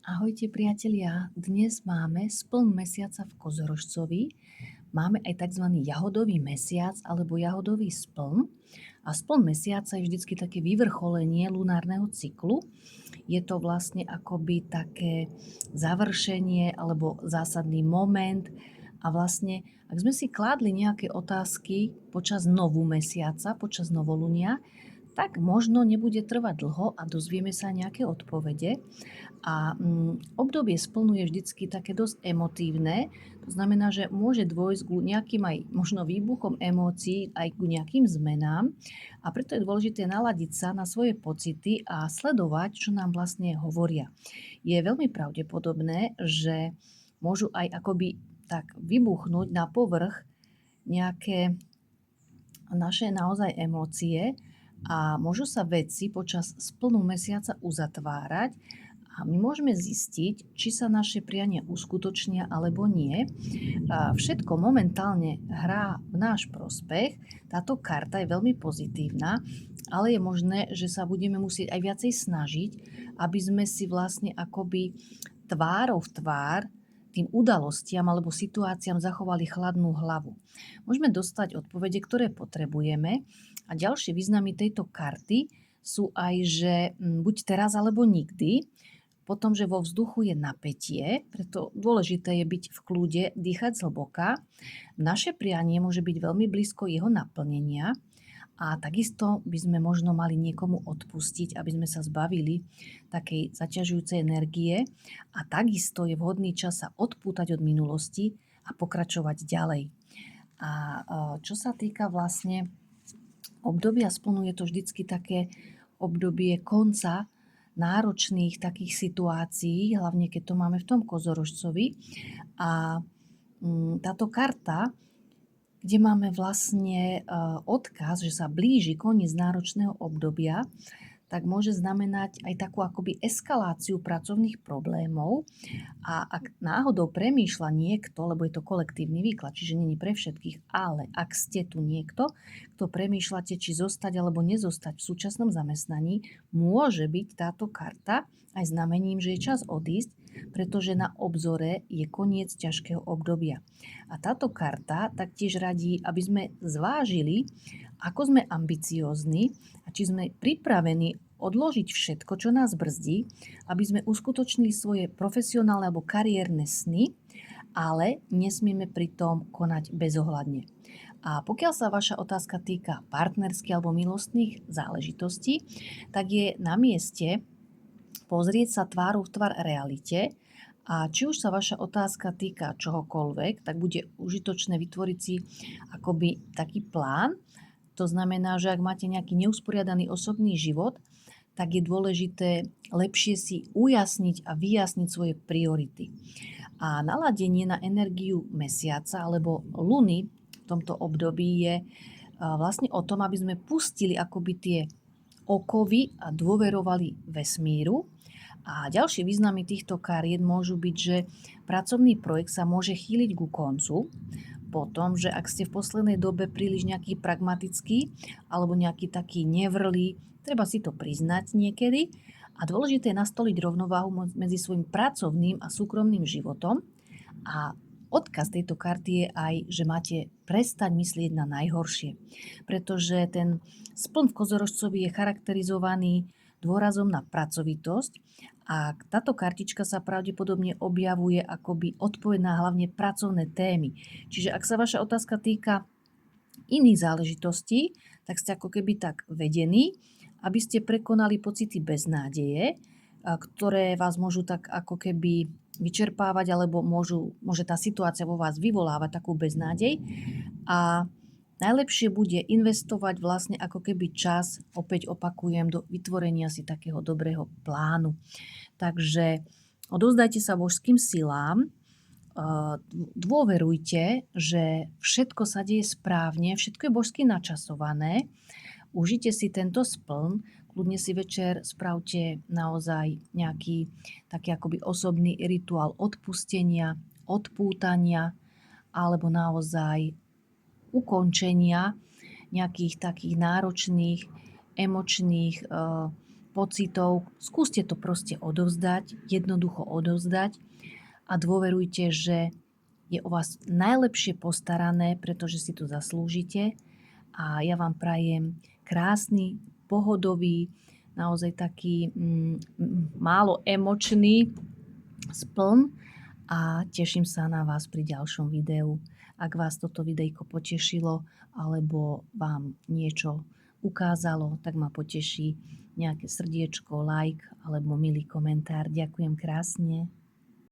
Ahojte priatelia, dnes máme spln mesiaca v Kozorožcovi. Máme aj tzv. Jahodový mesiac alebo jahodový spln. A spln mesiaca je vždycky také vyvrcholenie lunárneho cyklu. Je to vlastne akoby také završenie alebo zásadný moment. A vlastne, ak sme si kládli nejaké otázky počas novú mesiaca, počas novolunia, tak možno nebude trvať dlho a dozvieme sa nejaké odpovede. A obdobie splnu je vždycky také dosť emotívne. To znamená, že môže dôjsť k nejakým aj možno výbuchom emócií, aj k nejakým zmenám. A preto je dôležité naladiť sa na svoje pocity a sledovať, čo nám vlastne hovoria. Je veľmi pravdepodobné, že môžu aj akoby tak vybuchnúť na povrch nejaké naše naozaj emócie a môžu sa veci počas splnu mesiaca uzatvárať a my môžeme zistiť, či sa naše priania uskutočnia alebo nie. A všetko momentálne hrá v náš prospech. Táto karta je veľmi pozitívna, ale je možné, že sa budeme musieť aj viacej snažiť, aby sme si vlastne akoby tvárou v tvár tým udalostiam alebo situáciám zachovali chladnú hlavu. Môžeme dostať odpovede, ktoré potrebujeme a ďalšie významy tejto karty sú aj, že buď teraz alebo nikdy, potom, že vo vzduchu je napätie, preto dôležité je byť v kľude, dýchať zhlboka. Naše prianie môže byť veľmi blízko jeho naplnenia a takisto by sme možno mali niekomu odpustiť, aby sme sa zbavili takej zaťažujúcej energie a takisto je vhodný čas sa odpútať od minulosti a pokračovať ďalej. A čo sa týka vlastne obdobia splnu, je to vždycky také obdobie konca náročných takých situácií, hlavne keď to máme v tom Kozorožcovi. A táto karta, kde máme vlastne odkaz, že sa blíži koniec náročného obdobia, tak môže znamenať aj takú akoby eskaláciu pracovných problémov. A ak náhodou premýšľa niekto, lebo je to kolektívny výklad, čiže nie pre všetkých, ale ak ste tu niekto, kto premýšľate, či zostať alebo nezostať v súčasnom zamestnaní, môže byť táto karta aj znamením, že je čas odísť, pretože na obzore je koniec ťažkého obdobia. A táto karta taktiež radí, aby sme zvážili, ako sme ambiciózni a či sme pripravení odložiť všetko, čo nás brzdí, aby sme uskutočnili svoje profesionálne alebo kariérne sny, ale nesmieme pritom konať bezohľadne. A pokiaľ sa vaša otázka týka partnerských alebo milostných záležitostí, tak je na mieste pozrieť sa tvárou v tvár realite a či už sa vaša otázka týka čohokoľvek, tak bude užitočné vytvoriť si akoby taký plán. To znamená, že ak máte nejaký neusporiadaný osobný život, tak je dôležité lepšie si ujasniť a vyjasniť svoje priority. A naladenie na energiu mesiaca alebo luny v tomto období je vlastne o tom, aby sme pustili akoby tie okovy a dôverovali vesmíru. A ďalšie významy týchto kariet môžu byť, že pracovný projekt sa môže chýliť ku koncu, potom, že ak ste v poslednej dobe príliš nejaký pragmatický alebo nejaký taký nevrlý, treba si to priznať niekedy. A dôležité je nastoliť rovnováhu medzi svojím pracovným a súkromným životom. A odkaz tejto karty je aj, že máte prestať myslieť na najhoršie. Pretože ten spln v Kozorožcovi je charakterizovaný dôrazom na pracovitosť a táto kartička sa pravdepodobne objavuje akoby odpoveď na hlavne pracovné témy. Čiže ak sa vaša otázka týka iných záležitostí, tak ste ako keby tak vedení, aby ste prekonali pocity beznádeje, ktoré vás môžu tak ako keby vyčerpávať, alebo môže tá situácia vo vás vyvolávať takú beznádej. A najlepšie bude investovať vlastne ako keby čas, opäť opakujem, do vytvorenia si takého dobrého plánu. Takže odovzdajte sa božským silám, dôverujte, že všetko sa deje správne, všetko je božsky načasované. Užite si tento spln, kľudne si večer spravte naozaj nejaký taký akoby osobný rituál odpustenia, odpútania alebo naozaj ukončenia nejakých takých náročných, emočných pocitov. Skúste to proste odovzdať, jednoducho odovzdať a dôverujte, že je o vás najlepšie postarané, pretože si to zaslúžite a ja vám prajem krásny, pohodový, naozaj taký málo emočný spln a teším sa na vás pri ďalšom videu. Ak vás toto videjko potešilo alebo vám niečo ukázalo, tak ma poteší nejaké srdiečko, like alebo milý komentár. Ďakujem krásne.